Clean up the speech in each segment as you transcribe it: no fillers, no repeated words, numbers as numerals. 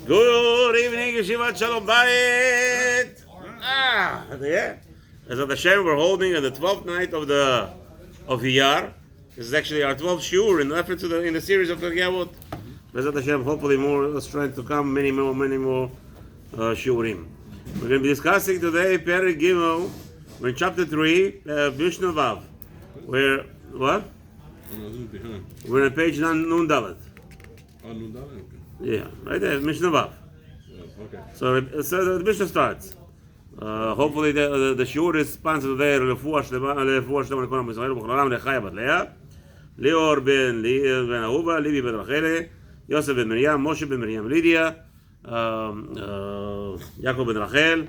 Good evening, Yeshivat Shalom Bayit. Yeah. As of Hashem, we're holding on the 12th night of Iyar. This is actually our 12th shiur in reference to in the series of Pirkey Avoth. Bezat Hashem, hopefully more strength to come, many more shiurim. We're going to be discussing today Pirkey Gimel. We're in chapter 3, Mishnah Vav. What? We're on page Nun Dalet. Nun Dalet? Yeah, right there, Mishnah Vav. Okay. So the Mishnah starts. Hopefully the shiur is sponsored today. Refuah Shlema l'Kol Am Yisrael B'Cholam Lechaya Bat Leah, Lior ben Ahuva, Livi ben Rachele, Yosef ben Miriam, Moshe ben Miriam, Lydia, Yaakov ben Rachel,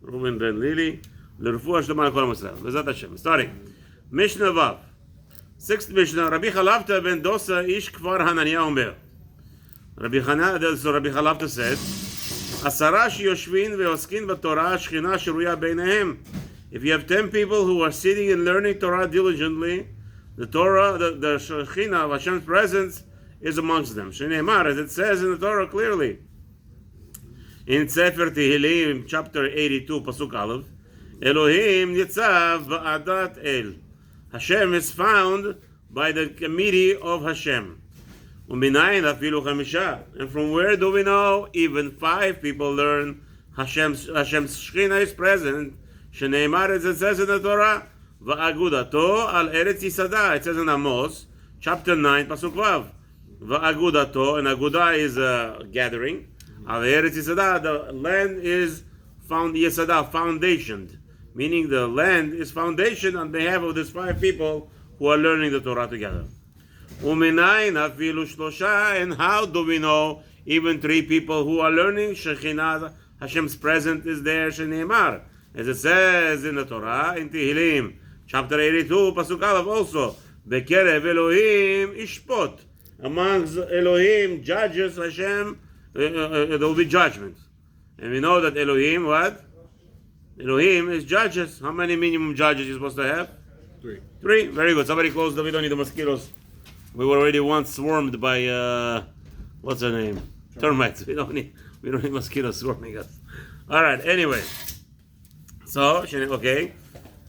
Reuben ben Lili, L'Refuah Shlema l'Kol Am Yisrael. Bezat Hashem. Starting. Mishnah Vav. Sixth Mishnah. Rabbi Chalavta ben Dosa ish Kfar Hananiah Omer. Rabbi Chalavta said, Asara sheyoshvin ve'oskin b'Torah shchina sheruya beinehem. If you have 10 people who are sitting and learning Torah diligently, the Torah, the Shechina of Hashem's presence is amongst them. Shneimar, as it says in the Torah clearly. In Sefer Tehillim, chapter 82, Pasuk Aleph, Elohim nitzav ba'adat el. Hashem is found by the committee of Hashem. And from where do we know even 5 people learn Hashem's Shechina is present? Shneimar, as it says in the Torah, Va'agudato al Eretz Yisada. It says in Amos, chapter 9, Pasuk Vav. Va'agudato, and Agudah is a gathering. Al Eretz Yisada, the land is foundationed. Meaning the land is foundation on behalf of these 5 people who are learning the Torah together. And how do we know even 3 people who are learning Shekhinah, Hashem's presence is there, Shneimar, as it says in the Torah, in Tehillim, chapter 82, Pasuk Aleph also, Bekerev Elohim Ishpot, amongst Elohim judges Hashem, there will be judgment. And we know that Elohim, what? Elohim is judges. How many minimum judges are you supposed to have? 3. 3? Very good. Somebody close we don't need the mosquitoes. We were already once swarmed by what's her name? Termites. We don't need mosquitoes swarming us. All right. Anyway, so okay.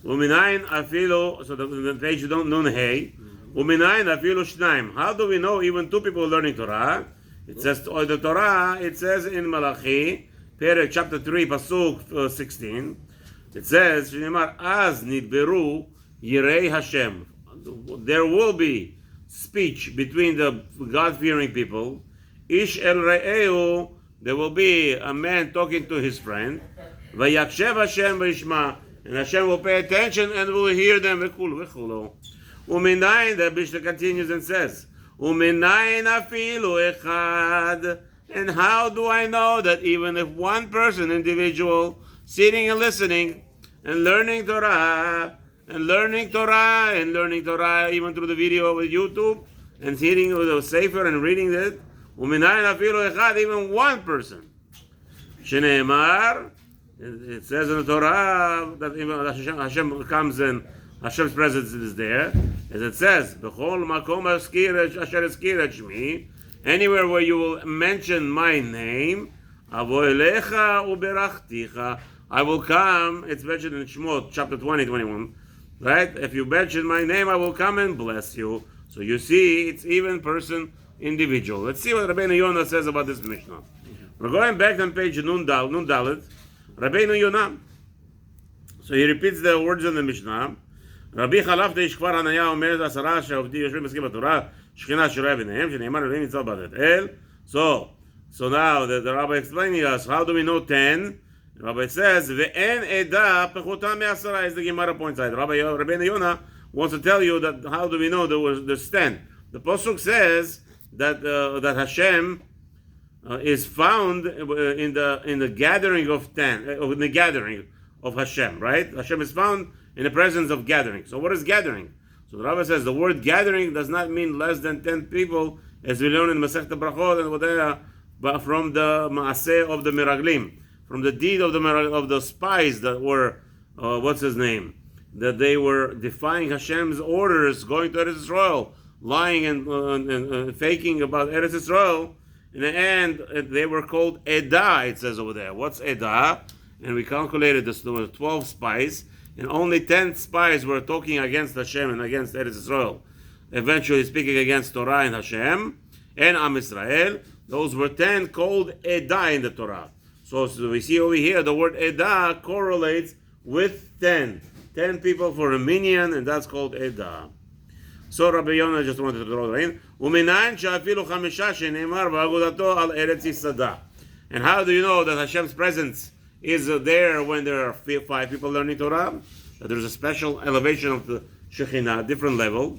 Uminayin afilu. So the page you don't know. Hey. Uminayin afilu shnaim. How do we know even 2 people learning Torah? It says the Torah. It says in Malachi, Perek chapter 3, pasuk 16. It says, "Shneimar az nidberu yirei Hashem." There will be speech between the God-fearing people. Ish el re'eu, there will be a man talking to his friend. Vayakshev Hashem v'yishma, and Hashem will pay attention and will hear them. Uminayin, the Mishnah continues and says, Uminayin afilu echad. And how do I know that even if one person, individual, sitting and listening and learning Torah, even through the video with YouTube, and sitting with a sefer and reading it, even one person. Shneimar, it says in the Torah that Hashem comes and Hashem's presence is there, as it says, B'chol makom asher eskir et shmi, anywhere where you will mention my name, avo elecha uberachticha, I will come. It's mentioned in Shmot, chapter 20, 21. Right? If you mention my name, I will come and bless you. So you see, it's even person, individual. Let's see what Rabeinu Yonah says about this Mishnah. We're going back on page Nun Dalet. Rabeinu Yonah. So he repeats the words of the Mishnah. Rabbi Chalavta ish Kfar Hananiah Omer Asara she'ovdi yoshvim b'skim b'Torah shchina sheruya b'neihem shneimar Elohim nitzav b'adat el. So now the rabbi explaining us, how do we know 10? The rabbi says, "Ve'en eda pechutam me'asara," is the Gemara points out. Rabeinu Yonah wants to tell you that how do we know there's 10? The pasuk says that Hashem is found in the gathering of 10, in the gathering of Hashem. Right? Hashem is found in the presence of gathering. So what is gathering? So the rabbi says the word gathering does not mean less than 10 people, as we learn in Masechta Brachot and whatever, but from the maaseh of the miraglim, from the deed of the spies that were, what's his name? That they were defying Hashem's orders, going to Eretz Yisrael, lying and faking about Eretz Yisrael, In the end, they were called Edah, it says over there. What's Edah? And we calculated this, there were 12 spies, and only 10 spies were talking against Hashem and against Eretz Israel. Eventually speaking against Torah and Hashem and Am Israel. Those were 10 called Edah in the Torah. So we see over here the word Edah correlates with 10. 10 people for a minyan, and that's called Edah. So Rabbi Yonah just wanted to throw it in. And how do you know that Hashem's presence is there when there are 5 people learning Torah? That there's a special elevation of the Shekhinah, different level.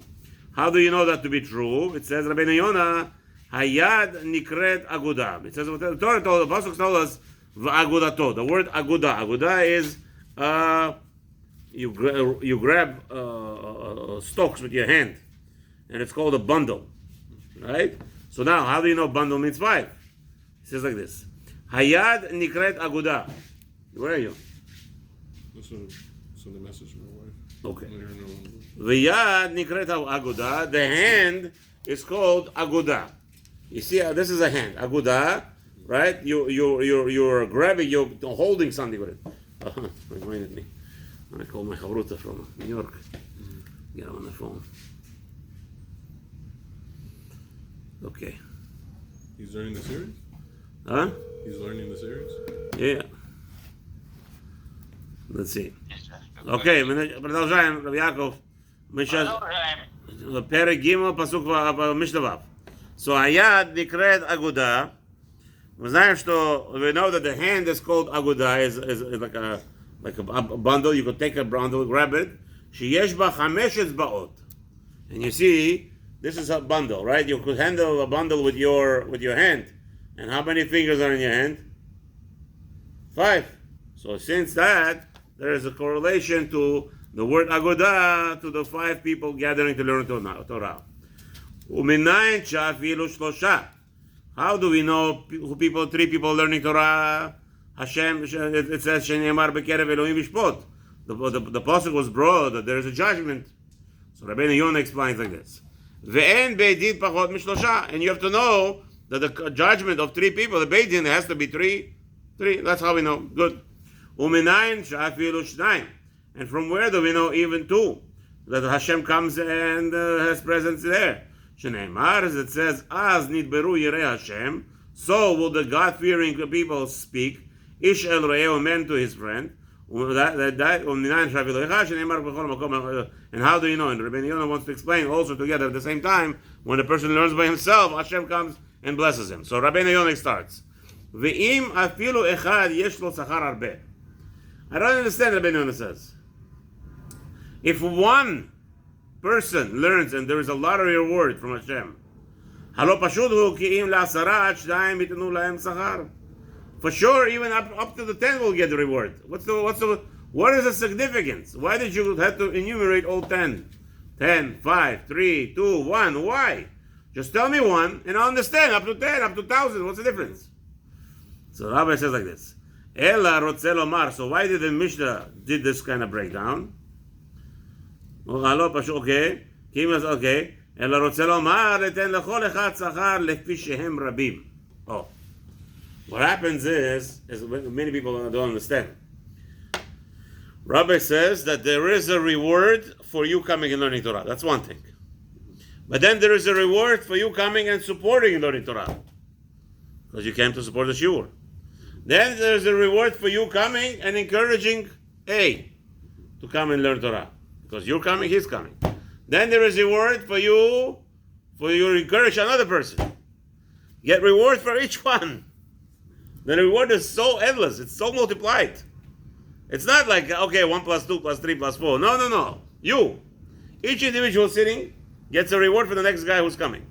How do you know that to be true? It says, Rabeinu Yonah, Hayad nikret aguda. It says, the Torah told, the Pasuk told us, v'agudato. The word aguda. Aguda is, you grab stalks with your hand, and it's called a bundle, right? So now, how do you know bundle means 5? It says like this: Hayad nikret aguda. Where are you? So the message from my wife. Okay. V'yad nikret aguda. The hand is called aguda. You see, this is a hand, aguda, right? You're grabbing, you're holding something with it. Reminded me. I called my chavruta from New York. Get him on the phone. Okay. He's learning the series? Huh? He's learning the series? Yeah. Let's see. Okay, продолжаем, Рав Yaakov. Мы сейчас Перек Гимел, пасук Мишна Вав. So Hayad Nikret Aguda. We know that the hand is called Aguda, is like a bundle. You could take a bundle, grab it. Sheyesh ba 5 etzbaot. And you see, this is a bundle, right? You could handle a bundle with your hand. And how many fingers are in your hand? 5. So since that, there is a correlation to the word Aguda to the 5 people gathering to learn Torah. Uminayin shafilu shlosha. How do we know 3 people learning Torah? Hashem, it says Shene'emar bekerev Elohim vishpot. The pasuk was broad that there is a judgment. So Rabeinu Yonah explains like this: Ve'en beidin pachot mishlosha. And you have to know that the judgment of 3 people, the beidin, has to be 3. That's how we know. Good. Uminayin shafilu shnayim. And from where do we know even 2? That Hashem comes and has presence there. Shene'emar, as it says, Az nidberu yirei Hashem. So will the God-fearing people speak. Ish el re'eu, man to his friend. And how do you know? And Rabeinu Yonah wants to explain also together at the same time, when a person learns by himself, Hashem comes and blesses him. So Rabeinu Yonah starts. Ve'im afilu echad yesh lo sachar arbe. I don't understand, Rabeinu Yonah says. If one person learns and there is a lot of reward from Hashem, halo pashud hu ki im la'asara ad shnayim yitnu lahem sachar. For sure, even up to the 10 will get the reward. What is the significance? Why did you have to enumerate all 10? 10, 5, 3, 2, 1. Why? Just tell me one, and I'll understand. Up to 10, up to 1,000. What's the difference? So Rabbi says like this. Ela rotze lomar. So why did the Mishnah did this kind of breakdown? Okay. Okay. Ela rotze lomar eten lechol echad tzachar lefi shehem rabim. Oh. What happens is many people don't understand. Rabbi says that there is a reward for you coming and learning Torah. That's one thing. But then there is a reward for you coming and supporting and learning Torah. Because you came to support the shiur. Then there is a reward for you coming and encouraging A to come and learn Torah. Because you're coming, he's coming. Then there is a reward for you encourage another person. Get reward for each one. The reward is so endless. It's so multiplied. It's not like, okay, 1 + 2 + 3 + 4. No. You. Each individual sitting gets a reward for the next guy who's coming.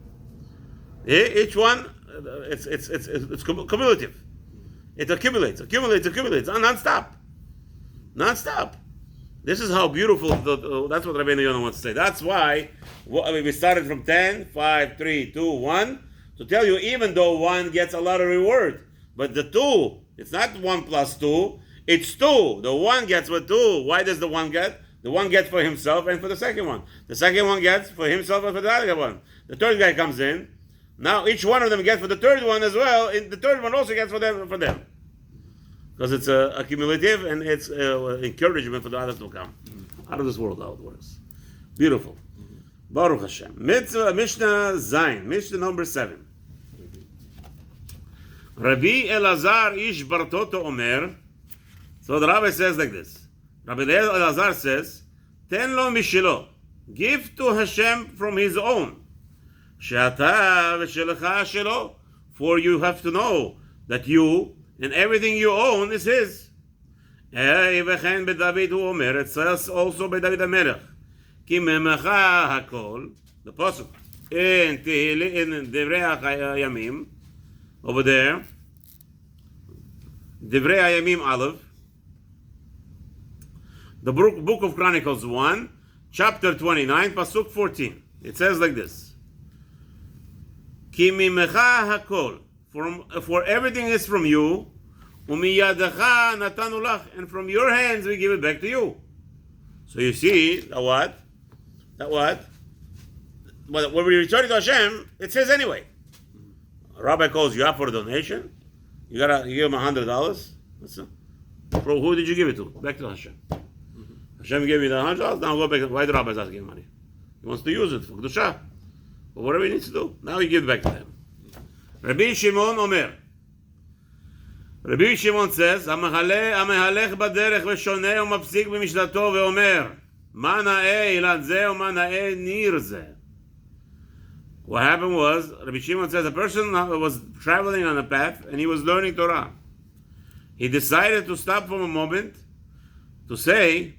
Each one, it's cumulative. It accumulates, non-stop. This is how beautiful, that's what Rabeinu Yonah wants to say. That's why we started from 10, 5, 3, 2, 1, to tell you, even though 1 gets a lot of reward, but the 2, it's not 1 + 2, it's 2. The 1 gets what 2. Why does the 1 get? The 1 gets for himself and for the second one. The second one gets for himself and for the other one. The third guy comes in. Now each one of them gets for the third one as well, and the third one also gets for them. Because it's accumulative and it's encouragement for the others to come. Out of this world, how it works. Beautiful. Baruch Hashem. Mishnah Zayin, Mishnah number 7. Rabbi Elazar ish Bartoto Omer. So the rabbi says like this. Rabbi Elazar says, Ten lo mishelo. Give to Hashem from his own. She'ata v'shelecha shelo. For you have to know that you and everything you own is his. V'chen b'David hu omer. It says also by David HaMelech. Ki memecha hakol. The pasuk in Divrei Hayamim. Over there, Divrei Hayamim Aleph, the book of Chronicles 1, chapter 29, pasuk 14. It says like this: Ki mimecha hakol, for everything is from you, umiyadecha natanu lach, and from your hands we give it back to you. So you see, that what? When we return it to Hashem, it's his anyway. A rabbi calls you up for a donation. You give him $100. For who did you give it to? Back to Hashem. Hashem gave you the $100. Now go back. Why the rabbi is asking money? He wants to use it for kedusha, for whatever he needs to do. Now he gives it back to them. Rabbi Shimon Omer. Rabbi Shimon says, "Amehalech baderech v'shoneh u'mapsik b'mishnato ve'omer, ma na'eh ilad zeh u'ma na'eh nir zeh." What happened was, Rabbi Shimon says, a person was traveling on a path and he was learning Torah. He decided to stop for a moment to say,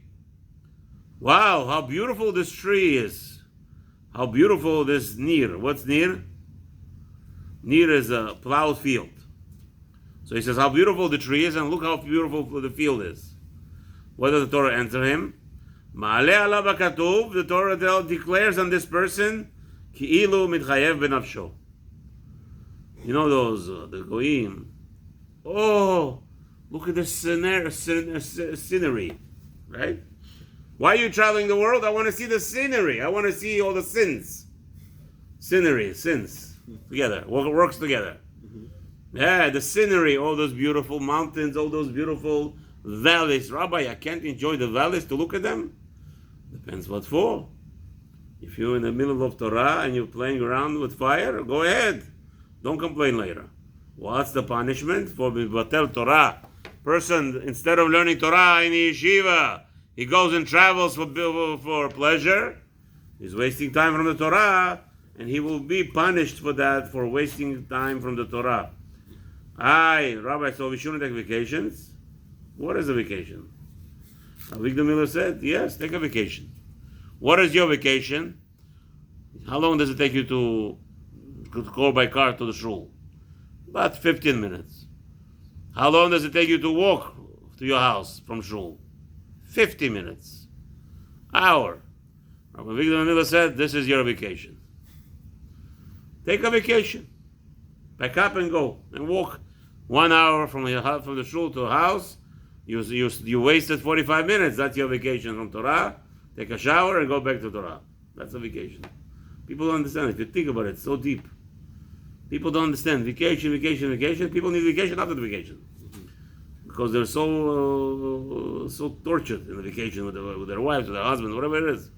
wow, how beautiful this tree is. How beautiful this nir. What's nir? Nir is a plowed field. So he says, how beautiful the tree is, and look how beautiful the field is. What does the Torah answer him? Ma'aleh alav hakatuv, the Torah declares on this person, Ki'ilu mitchayev benafsho. You know those, the goyim. Oh, look at the scenery, right? Why are you traveling the world? I want to see the scenery. I want to see all the sins. Scenery, sins, together, works together. Yeah, the scenery, all those beautiful mountains, all those beautiful valleys. Rabbi, I can't enjoy the valleys to look at them? Depends what for. If you're in the middle of Torah and you're playing around with fire, go ahead. Don't complain later. What's the punishment for Batel Torah? Person, instead of learning Torah in the yeshiva, he goes and travels for pleasure. He's wasting time from the Torah, and he will be punished for that, for wasting time from the Torah. Aye, Rabbi, so we shouldn't take vacations? What is a vacation? Avigdor Miller said, yes, take a vacation. What is your vacation? How long does it take you to go by car to the shul? About 15 minutes. How long does it take you to walk to your house from shul? 50 minutes. Hour. Rabbi Avigdor Miller said, this is your vacation. Take a vacation. Pack up and go and walk 1 hour from the shul to a house. You wasted 45 minutes. That's your vacation from Torah. Take a shower and go back to Torah. That's a vacation. People don't understand. If you think about it, it's so deep. People don't understand. Vacation. People need vacation after the vacation. Because they're so tortured in the vacation with their wives, with their husband, whatever it is.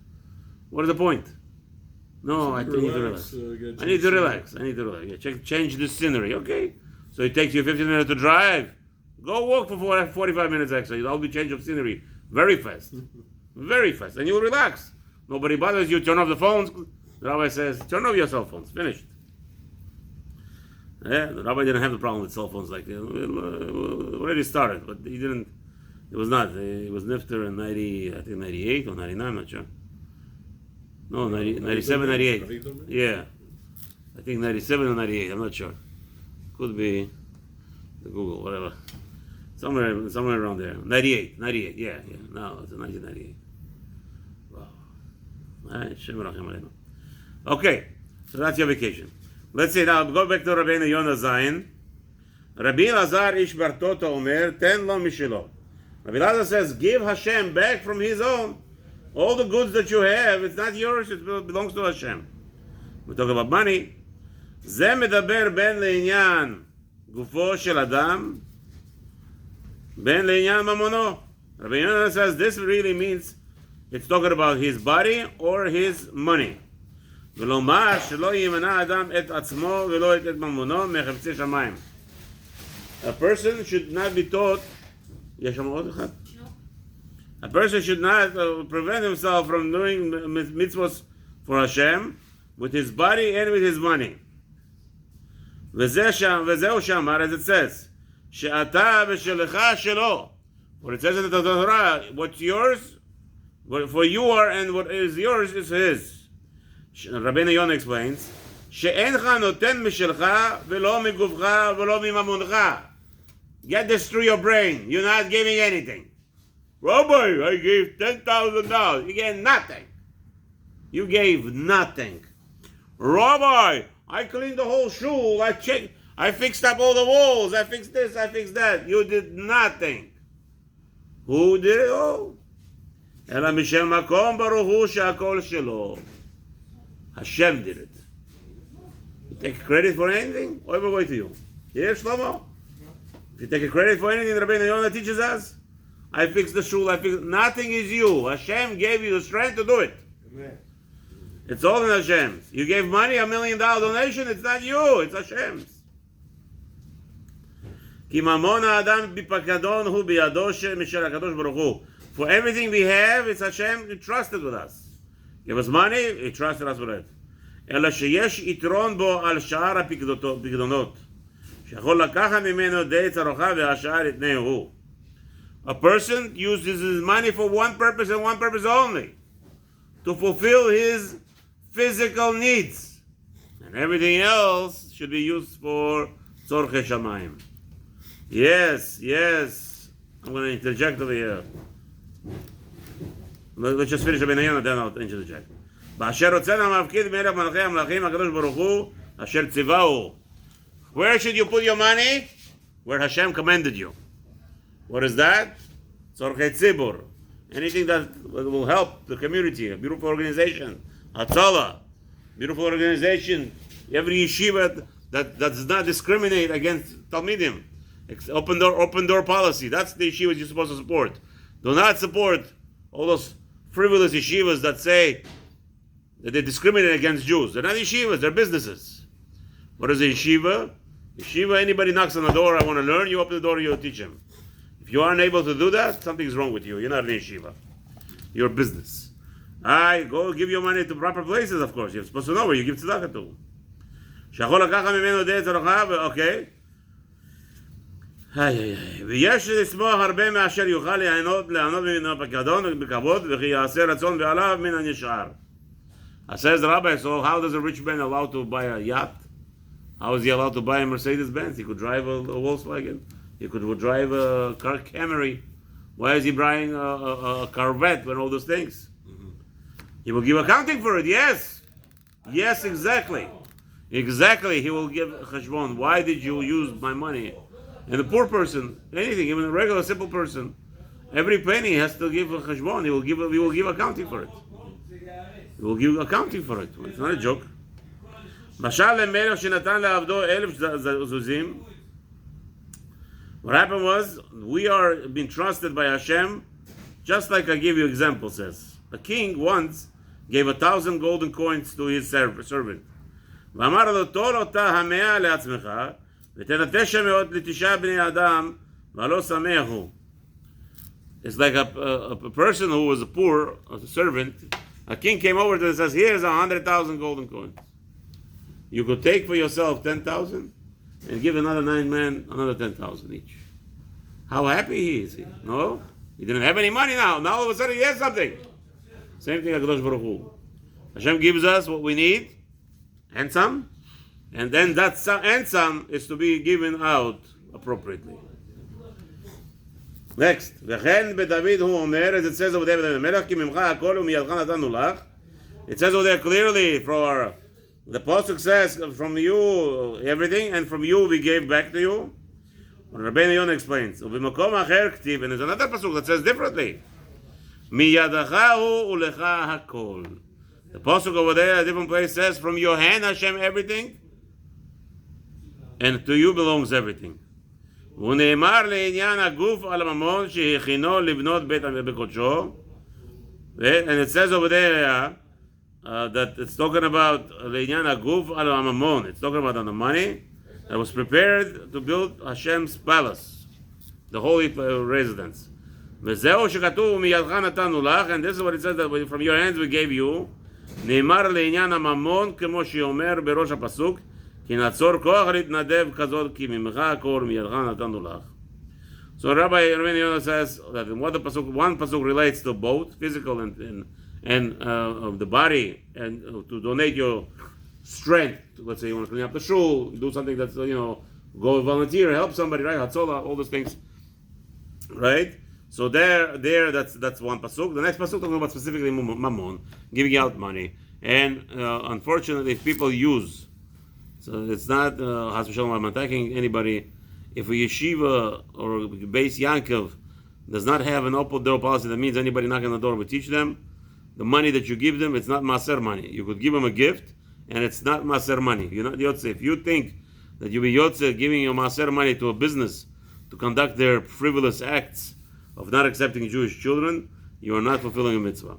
What is the point? No, I need to relax. I need to relax. Yeah, change the scenery. Okay. So it takes you 15 minutes to drive. Go walk for 45 minutes extra. That'll be change of scenery very fast. Very fast. And you'll relax. Nobody bothers you. Turn off the phones. The rabbi says, turn off your cell phones. Finished. Yeah, the rabbi didn't have the problem with cell phones like that. Already started, but he didn't. It was not. It was nifter in 98 or 99, I'm not sure. No, 97, 98. Yeah. I think 97 or 98, I'm not sure. Could be the Google, whatever. Somewhere around there. 98, yeah. No, it's 1998. Wow. Okay, so that's your vacation. Let's say now, go back to Rabeinu Yonah Zayin. Rabbi Elazar ish Bartoto Omer, ten lo mishelo. Rabbi Elazar says, give Hashem back from his own. All the goods that you have, it's not yours, it belongs to Hashem. We talk about money. זה מדבר בין לעניין גופו של אדם, בין לעניין ממונו. Rabbi Yonah says this really means it's talking about his body or his money. ולומר שלא יימנע אדם את עצמו ולא את ממונו מחפצי שמיים. A person should not be taught, יש שם עוד אחד? A person should not prevent himself from doing mitzvahs for Hashem with his body and with his money. וזהו שאמר, as it says, שאתה ושלך שלו. What it says in the Torah, what's yours, what for you are, and what is yours is his. Rabeinu Yonah explains, שאינך נותן משלך ולא מגופך ולא מממונך. Get this through your brain. You're not giving anything. Rabbi, I gave $10,000. You gave nothing. You gave nothing. Rabbi, I cleaned the whole shul. I checked. I fixed up all the walls. I fixed this. I fixed that. You did nothing. Who did it all? אלא משל מקום ברוך הוא שהכל שלו. Hashem did it. You take credit for anything? Oy v'voy to you. Yes, Shlomo? If you take a credit for anything, Rabeinu Yonah teaches us, I fixed the shul, I fixed. Nothing is you. Hashem gave you the strength to do it. Amen. It's all in Hashem's. You gave money, $1 million donation, it's not you, it's Hashem's. כי ממון האדם בפקדון הוא בידו משל הקדוש ברוך הוא. For everything we have, it's Hashem entrusted with us. Give us money, He trusted us with it. אלא שיש יתרון בו על שאר הפקדונות. שיכול לקחת ממנו די צרוכה והשאר יתנהו הוא. A person uses his money for one purpose and one purpose only. To fulfill his physical needs. And everything else should be used for tzorchei shamayim. Yes. I'm going to interject over here. Let's just finish Rabeinu Yonah, then I'll interject. באשר רוצן המפקיד מלך מלכי המלכים הקדוש ברוך הוא אשר ציווהו. Where should you put your money? Where Hashem commanded you. What is that? tzorchei tzibur. Anything that will help the community. A beautiful organization. Hatzalah. Beautiful organization. Every yeshiva that does not discriminate against Talmidim. Open door policy. That's the yeshivas you're supposed to support. Do not support all those frivolous yeshivas that say that they discriminate against Jews. They're not yeshivas, they're businesses. What is a yeshiva? Yeshiva, anybody knocks on the door, I want to learn, you open the door, you teach him. If you aren't able to do that, something's wrong with you. You're not an yeshiva. You're a business. Go give your money to proper places, of course. You're supposed to know where you give tzedakah to. שיכול לקחת ממנו די צרוכה, אוקיי. ויש לשמוח הרבה מאשר יוכל ליהנות מן הפקדון בכבוד וכי יעשה רצון בעליו מן הנשאר. Says the rabbi, so how does a rich man allowed to buy a yacht? How is he allowed to buy a Mercedes-Benz? He could drive a Volkswagen. He could drive a car Camry. Why is he buying a Corvette and all those things? Mm-hmm. He will give accounting for it, yes. Yes, exactly. Exactly, he will give cheshbon. Why did you use my money? And the poor person, anything, even a regular, simple person, every penny has to give a cheshbon. He will give accounting for it. He will give accounting for it. It's not a joke. משל למלך שנתן לעבדו 1,000 זוזים. What happened was, we are being trusted by Hashem, just like I give you example says. A king once gave 1,000 golden coins to his servant. ואמר לו, תור אותה 100 לעצמך, ותן 900 ל9 בני אדם, ולא שמח הוא. It's like a person who was a poor, a servant. A king came over to him and says, here's 100,000 golden coins. You could take for yourself 10,000 and give another 9 men another 10,000 each. How happy he is. No? He didn't have any money now. Now all of a sudden he has something. Same thing HaKadosh Baruch Hu. Hashem gives us what we need and some. And then that some and some is to be given out appropriately. Next, וכן בדוד הוא אומר, as it says over there, המלך כי ממך הכל ומידך נתנו לך. It says over there clearly, for the pasuk says, from you everything, and from you we gave back to you. Rabeinu Yonah explains, ובמקום אחר כתיב, and there's another pasuk that says differently, מידך הוא ולך הכל. The pasuk over there, a different place says, from your hand Hashem everything, and to you belongs everything. ונאמר לעניין הגוף על הממון שהכינו לבנות בית בקודשו. And it says over there that it's talking about לעניין הגוף על הממון. It's talking about the money that was prepared to build Hashem's palace, the holy residence. וזהו שכתוב מידך נתנו לך, and this is what it says that from your hands we gave you. נאמר לעניין הממון כמו שאומר בראש הפסוק, כי נצור כוח להתנדב כזאת כי ממך הכל מידך נתנו לך. So Rabbi Rabeinu says that what one pasuk relates to both physical and the body, and to donate your strength. Let's say you want to clean up the shul, do something that's go volunteer, help somebody, right? Hatzolah, all those things, right? So there, that's one pasuk. The next pasuk talking about specifically mammon, giving out money, and unfortunately, if people use, so it's not Has v'shalom, I'm attacking anybody. If a yeshiva or a base Yankov does not have an open door policy, that means anybody knocking on the door will teach them. The money that you give them, it's not maser money. You could give them a gift, and it's not maser money. You're not yotze. If you think that you be yotze giving your maser money to a business to conduct their frivolous acts of not accepting Jewish children, you are not fulfilling a mitzvah.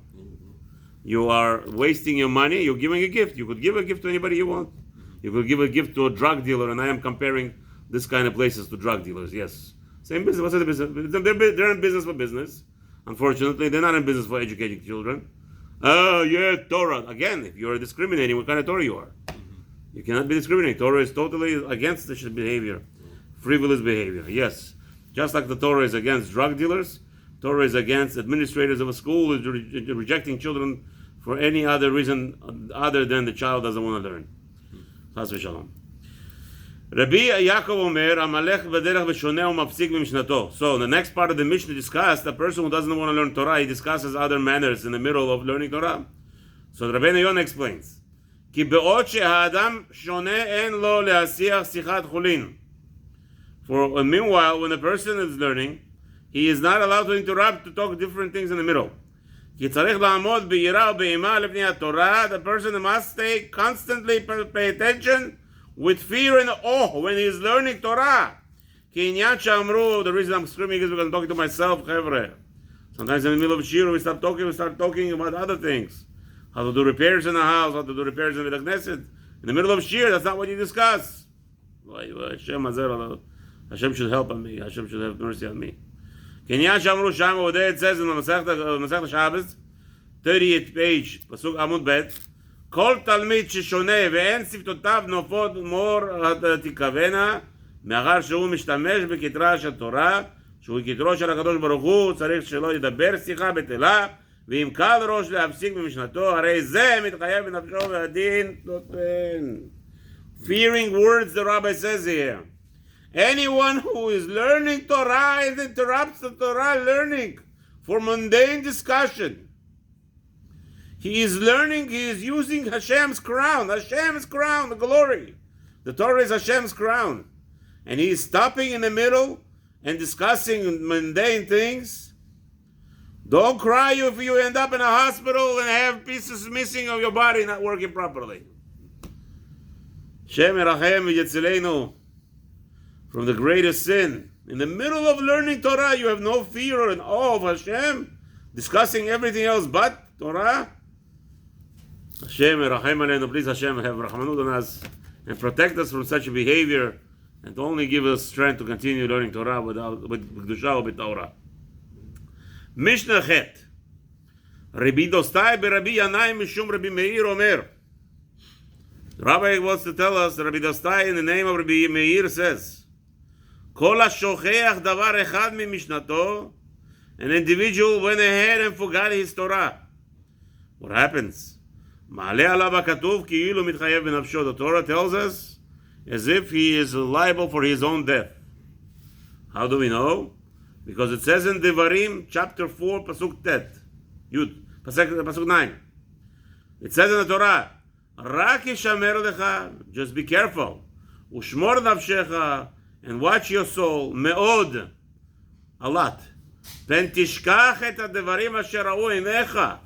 You are wasting your money. You're giving a gift. You could give a gift to anybody you want. You could give a gift to a drug dealer, and I am comparing this kind of places to drug dealers. Yes, same business. What's the business? They're in business for business. Unfortunately, they're not in business for educating children. Oh yeah, Torah. Again, if you're discriminating, what kind of Torah you are? You cannot be discriminating. Torah is totally against this behavior, frivolous behavior. Yes, just like the Torah is against drug dealers, Torah is against administrators of a school who is rejecting children for any other reason other than the child doesn't want to learn. Chas v'shalom. Rabbi Yaakov Omer, Amalech b'derech b'shoneh u'mapsik b'mishnato. So the next part of the Mishnah discussed the person who doesn't want to learn Torah, he discusses other manners in the middle of learning Torah. So Rabeinu Yonah explains, כי בעוד שהאדם שונה אין לו להשיח שיחת חולין. For meanwhile, when a person is learning, he is not allowed to interrupt to talk different things in the middle. כי צריך לעמוד ביראה ובאימה לפני התורה. The person must stay constantly pay attention with fear and awe when he is learning Torah. כי עניין שאמרו, the reason I'm screaming is because I'm talking to myself, חבר'ה. Sometimes in the middle of shir, we start talking about other things. How to do repairs in the house, how to do repairs in the Knesset. In the middle of shir, that's not what you discuss. Hashem should help on me. Hashem should have mercy on me. Kenyan Shamru Sham, over there it says in the Masechta Shabbos, 38th page, Pasuk Amud Bet, כל תלמיד ששונה ואין שפתותיו נופות מור תכוונה, מאחר שהוא משתמש בכתרה של תורה, שהוא כתרו של הקדוש ברוך הוא, צריך שלא ידבר שיחה בטלה, ואם קל ראש להפסיק במשנתו, הרי זה מתחייב בנפשו והדין נותן. Fearing words, the rabbi says here. Anyone who is learning Torah and interrupts the Torah learning for mundane discussion, he is learning, he is using Hashem's crown, the glory. The Torah is Hashem's crown. And he is stopping in the middle and discussing mundane things. Don't cry if you end up in a hospital and have pieces missing of your body not working properly. Shem Erachem v'yetzilenu. From the greatest sin. In the middle of learning Torah, you have no fear and awe of Hashem, discussing everything else but Torah. Hashem Erachem aleinu. Please Hashem have rachmanut on us and protect us from such a behavior, and to only give us strength to continue learning Torah with Kedusha or with Torah. Mishnah Chet. Rabbi Dostai beRabbi Yanai mishum Rabbi Meir Omer. The Rabbi wants to tell us, Rabbi Dostai in the name of Rabbi Meir says, Kol ha-shocheach davar echad mi-mishnato. An individual went ahead and forgot his Torah. What happens? Ma'aleh alav hakatuv ki'ilu mitchayev b'nafsho. The Torah tells us as if he is liable for his own death. How do we know? Because it says in Devarim, chapter 4, Pasuk Tet, Yud, Pasuk 9. It says in the Torah, Rak yishamer lecha, just be careful. Ushmor nafshecha, and watch your soul, me'od, a lot. Pen tishkach et hadevarim asher ra'u einecha,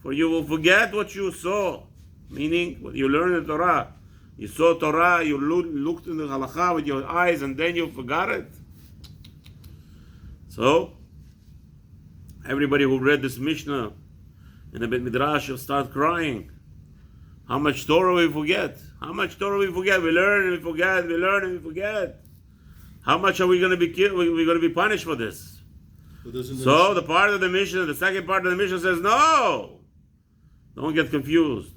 for you will forget what you saw, meaning what you learned in the Torah. You saw Torah, you looked in the halacha with your eyes, and then you forgot it. So, everybody who read this Mishnah in the Bet Midrash will start crying. How much Torah we forget? How much Torah we forget? We learn and we forget. We learn and we forget. How much are we going to be killed? We're going to be punished for this. So the part of the Mishnah, the second part of the Mishnah says, no! Don't get confused.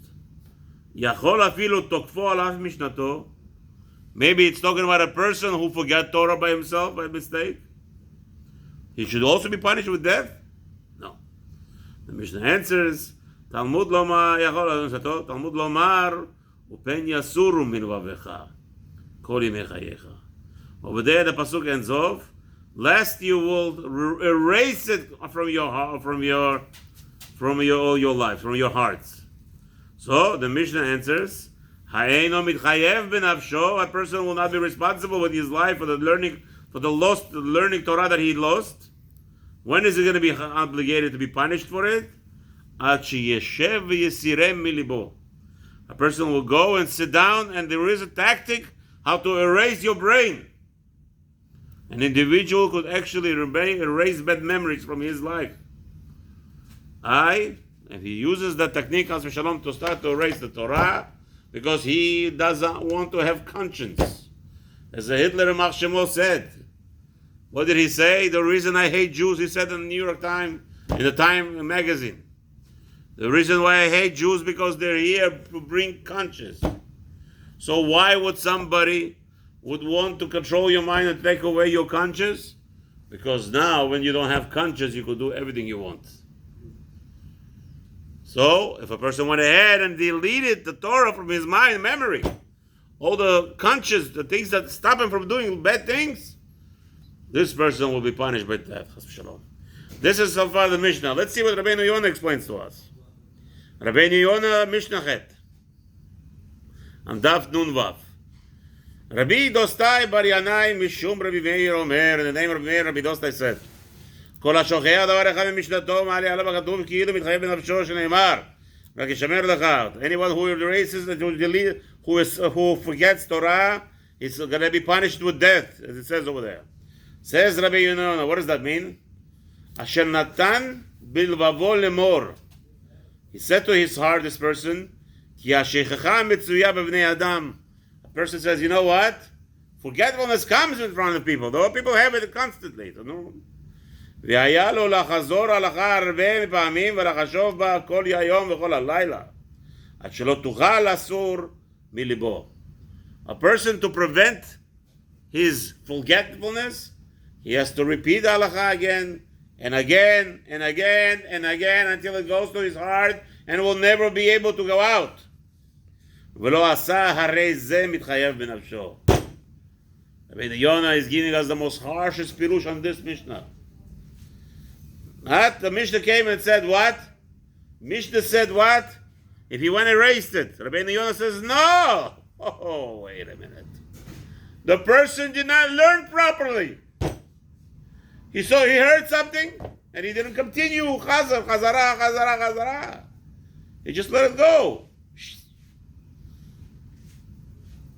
Yachol afilu tokfo alav mishnato. Maybe it's talking about a person who forgot Torah by himself, by mistake. He should also be punished with death? No. The Mishnah answers, Talmud lomar, Talmud lomar, upen yasuru min vavecha, kol yimei chayecha. Over there, the pasuk ends off, lest you will erase it from your heart, from your life, from your hearts. So the Mishnah answers, Ha'eino mitchayev benafsho. A person will not be responsible with his life for the learning Torah that he lost. When is he going to be obligated to be punished for it? A person will go and sit down, and there is a tactic how to erase your brain. An individual could actually erase bad memories from his life. And he uses that technique, as Shalom, to start to erase the Torah, because he doesn't want to have conscience. As the Hitler Mach Shemo said, what did he say? The reason I hate Jews, he said in the New York Times, in the Time magazine. The reason why I hate Jews because they're here to bring conscience. So why would somebody would want to control your mind and take away your conscience? Because now when you don't have conscience, you could do everything you want. So if a person went ahead and deleted the Torah from his mind, memory, all the conscience, the things that stop him from doing bad things, this person will be punished by death. This is so far the Mishnah. Let's see what Rabeinu Yonah explains to us. Rabeinu Yonah, Mishnah Chet. On Daf Nun Vav. Rabbi Dostai Bar Yanai Mishum Rabbi Meir Omer. In the name of Rabbi Meir, Rabbi Dostai said, כל השוכח דבר אחד ממשנתו מעלה עליו הכתוב כאילו מתחייב בנפשו שנאמר רק ישמר לך. Anyone who erases, who forgets Torah is going to be punished with death, as it says over there. Says Rabbi Yonah, what does that mean? Asher natan bilvavo lemor. He said to his heart, this person, Ki השכחה מצויה בבני אדם. A person says, you know what? Forgetfulness comes in front of people. Though people have it constantly. והיה לו לחזור הלכה הרבה פעמים ולחשוב בה כל היום וכל הלילה עד שלא תוכל אסור מליבו. A person, to prevent his forgetfulness, he has to repeat the halacha again and again and again and again until it goes to his heart and will never be able to go out. ולא עשה הרי זה מתחייב בנפשו. Rabbi Yonah is giving us the most harshest pirush on this Mishnah. The Mishnah came and said what? Mishnah said what? If he went and erased it. Rabeinu Yonah says no. Oh, wait a minute. The person did not learn properly. He heard something and he didn't continue. Chazara. He just let it go.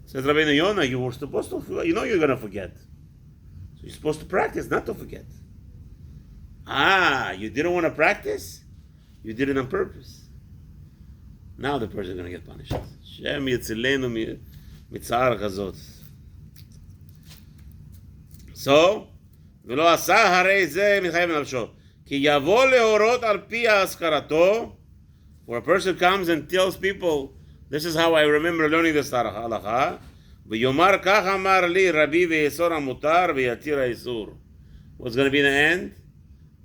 Says Rabeinu Yonah, you were supposed to, you know you're going to forget. So you're supposed to practice not to forget. You didn't want to practice? You did it on purpose. Now the person is going to get punished. Shem yitzilenu mitzar chazot. So, ולא עשה הרי זה מתחייב בנפשו. כי יבוא להורות על פי השכרתו, where a person comes and tells people, this is how I remember learning this halacha, ויאמר כך אמר לי רבי ויאסור המותר ויתיר האיסור. What's going to be in the end?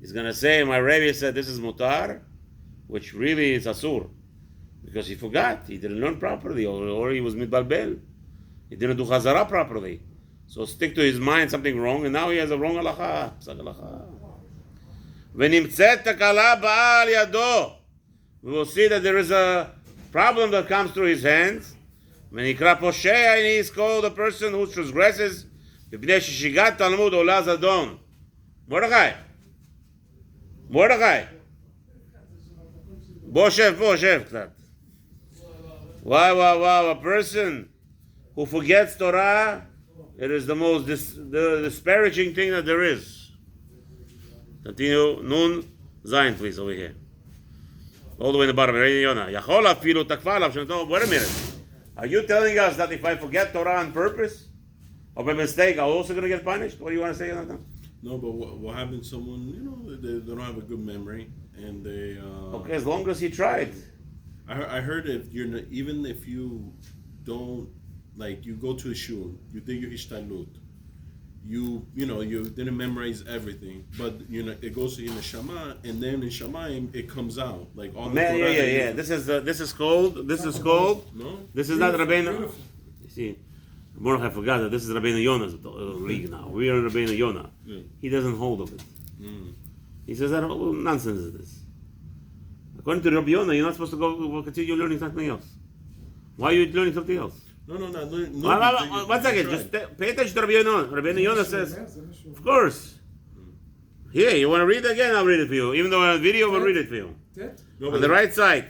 He's going to say, my Rebbe said this is mutar, which really is asur. Because he forgot, he didn't learn properly, or he was mitbalbel. He didn't do chazara properly. So stick to his mind something wrong, and now he has a wrong halacha. ונמצאת תקלה באה על ידו. We will see that there is a problem that comes through his hands. ונקרא פושע, and he is called a person who transgresses, מפני ששיגת תלמוד עולה זדון. מרדכי. בוא שב קצת. Wow, a person who forgets Torah, it is the most disparaging thing that there is. Continue. Nun, Zayin, please, over here. All the way in the bottom. Yonah. Wait a minute. Are you telling us that if I forget Torah on purpose or by mistake, I'm also going to get punished? What do you want to say, Jonathan? No, but what happens? Someone, they don't have a good memory, and they. Okay, as long as he tried. I heard if you're not, even if you don't, like, you go to a shul, you did your ishtalut, you didn't memorize everything, but it goes to your neshama, and then in shamayim it comes out like all the Torah. Yeah. This is called. No, this is not Rabeinu. You see, Mordechai forgot that this is Rabeinu Yonah's league now. We are in Rabeinu Yonah. Yeah. He doesn't hold of it. He says that nonsense is this. According to Rabbi Yonah, you're not supposed to go continue learning something else. Why are you learning something else? No. One second, just pay attention to Rabbi Yonah. Rabbi Yonah says, of course. Here, you want to read it again? I'll read it for you. Even though on video, we'll read it for you. On the right side.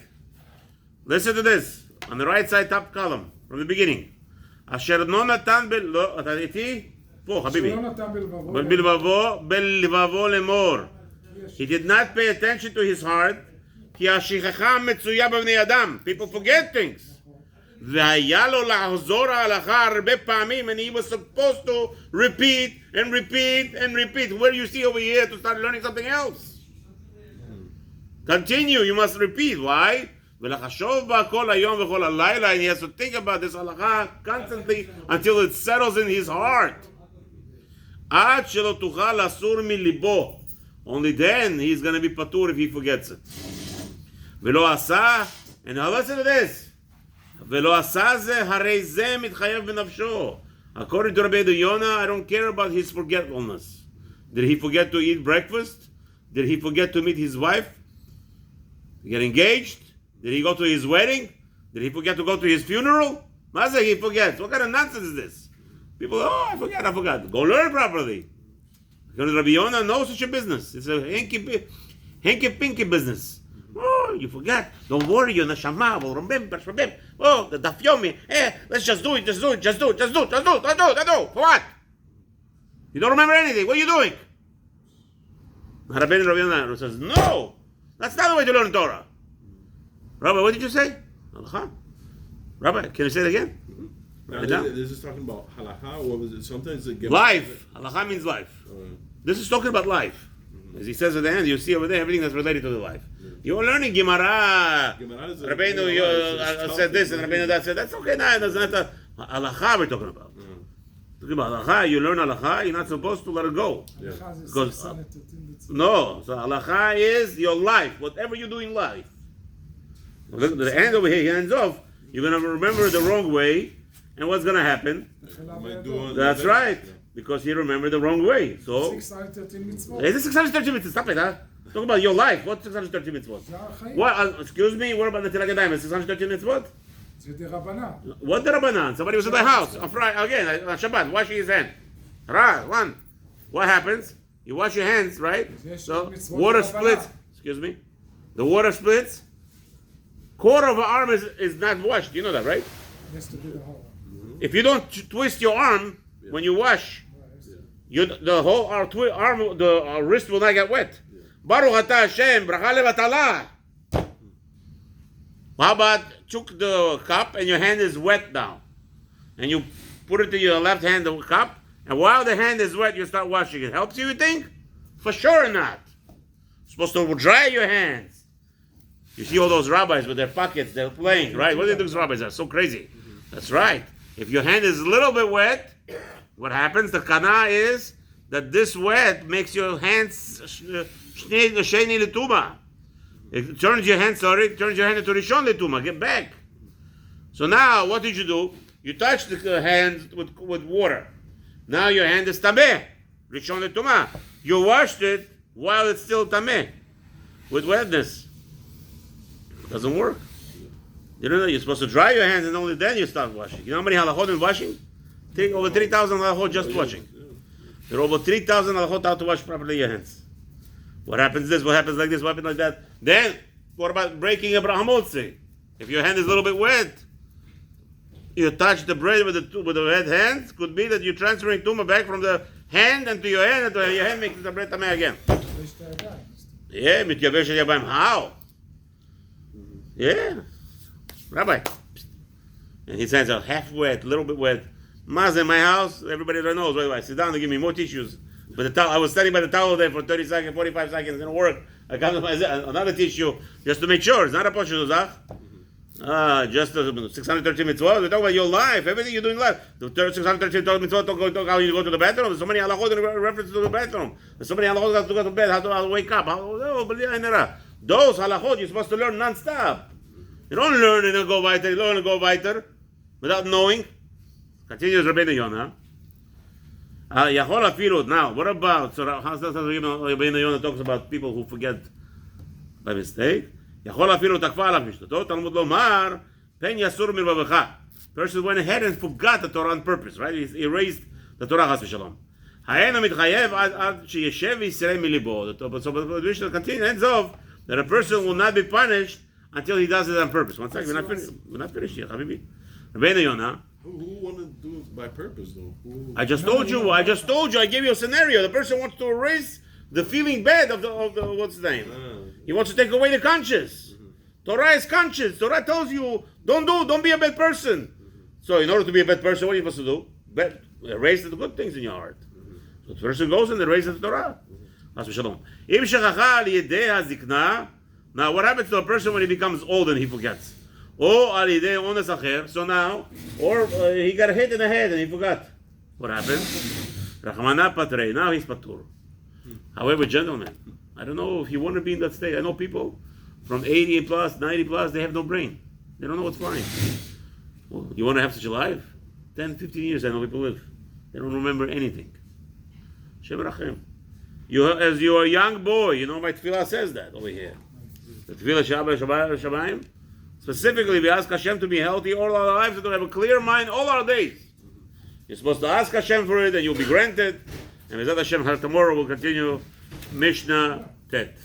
Listen to this. On the right side, top column, from the beginning. אשר לא נתן אתה איתי? פה, חביבי. בלבבו לאמור. He did not pay attention to his heart, כי השכחה מצויה בבני אדם. People forget things. והיה לו לחזור ההלכה הרבה פעמים, and he was supposed to repeat and repeat and repeat. Where you see over here to start learning something else? Continue, you must repeat. Why? ולחשוב בה כל היום וכל הלילה, and he has to think about this הלכה constantly until it settles in his heart. עד שלא תוכל לסור מליבו. Only then he's going to be patur if he forgets it. ולא עשה, and now listen to this. ולא עשה זה, הרי זה מתחייב בנפשו. According to Rabeinu Yonah, I don't care about his forgetfulness. Did he forget to eat breakfast? Did he forget to meet his wife? Get engaged? Did he go to his wedding? Did he forget to go to his funeral? Maza, he forgets. What kind of nonsense is this? People, I forgot. Go learn properly. Because Rabbi Yonah knows such a business. It's a hinky-pinky business. Oh, you forgot. Don't worry, your neshama will remember. Oh, the daf yomi. Let's just do it. For what? You don't remember anything. What are you doing? Rabbi Yonah says, no, that's not the way to learn Torah. Rabbi, what did you say? Rabbi, can you say it again? This is talking about halakha, or was it sometimes life? Halakha means life. This is talking about life. As he says at the end, you see over there everything that's related to the life. You're learning Gemara. Rabeinu said this and Rabeinu that said that's okay. No, that's not the halakha we're talking about. Talking about halakha, you learn halakha, you're not supposed to let it go. Because no, so halakha is your life. Whatever you do in life. The end over here, he ends off. You're going to remember the wrong way, and what's going to happen? That's right, because you remember the wrong way. So, 613 mitzvot. Is it 613 mitzvot? Stop it, huh? Talk about your life. What's 613 mitzvot? What? Excuse me. What about the Netilat Yadayim? 613 mitzvot? What the Rabbanan? Somebody was at the house on Friday again on Shabbat, washing his hand. Right, one. What happens? You wash your hands, right? So water splits. Excuse me. The water splits. Quarter of an arm is not washed. You know that, right? If you don't twist your arm when you wash, the whole arm, the wrist will not get wet. Baruch atah Hashem, bracha levatala. How about took the cup and your hand is wet now, and you put it to your left hand, the cup, and while the hand is wet, you start washing it. Helps you think? For sure not. You're supposed to dry your hands. You see all those rabbis with their pockets, they're playing, right? What do they do, those rabbis? They're so crazy. That's right. If your hand is a little bit wet, what happens? The kana is that this wet makes your hands sheni letuma. It turns your hand into rishon letuma. Get back. So now, what did you do? You touched the hand with water. Now your hand is tameh, rishon letuma. You washed it while it's still tameh, with wetness. It doesn't work. You don't know, you're supposed to dry your hands and only then you start washing. You know how many halachot in washing? Over 3,000 halachot just washing. There are over 3,000 halachot how to wash properly your hands. What happens this, what happens like this, what happens like that. Then, what about breaking a brahamotzi? If your hand is a little bit wet, you touch the bread with the red hands, could be that you're transferring tumah back from the hand and to your hand, and to your hand makes the bread tameh again. Yeah, mityavesh yabayim. How? Yeah, Rabbi. And his hands are half wet, a little bit wet. Maz in my house, everybody that knows. Wait, sit down and give me more tissues. But the towel, I was standing by the towel there for 30 seconds, 45 seconds. It didn't work. I come to another tissue just to make sure. It's not a poshut zach. Just 613 mitzvot. We're talking about your life, everything you're doing in life. The 613 mitzvot talk how you go to the bathroom. There's so many halachot in reference to the bathroom. There's so many halachot how to go to bed, how to wake up. Those halachot you're supposed to learn non-stop. You don't learn and then go weiter. You learn and go weiter without knowing. Continues Rabeinu Yonah. Now, what about, so how does Rabeinu Yonah talks about people who forget by mistake? Person went ahead and forgot the Torah on purpose, right? He erased the Torah, chas v'shalom. So the Mishnah continues, ends off, that a person will not be punished until he does it on purpose. One second, we're not finished yet, Habibi. Rabeinu Yonah. Who want to do it by purpose, though? I just told you. I gave you a scenario. The person wants to erase the feeling bad of the what's his name? He wants to take away the conscience. Torah is conscience. Torah tells you, don't be a bad person. So in order to be a bad person, what are you supposed to do? Erase the good things in your heart. So the person goes and erases the Torah. Now what happens to a person when he becomes old and he forgets? So now, or he got hit in the head and he forgot. What happened? Now he's patur. However, gentlemen, I don't know if you want to be in that state. I know people from 80 plus, 90 plus, they have no brain. They don't know what's flying. Well, you want to have such a life? 10, 15 years I know people live. They don't remember anything. Shem Rachem. As you are a young boy, you know my tefillah says that over here. The tefillah Shabayim. Specifically, we ask Hashem to be healthy all our lives and to have a clear mind all our days. You're supposed to ask Hashem for it and you'll be granted. And with that Hashem, tomorrow we'll continue Mishnah Tet.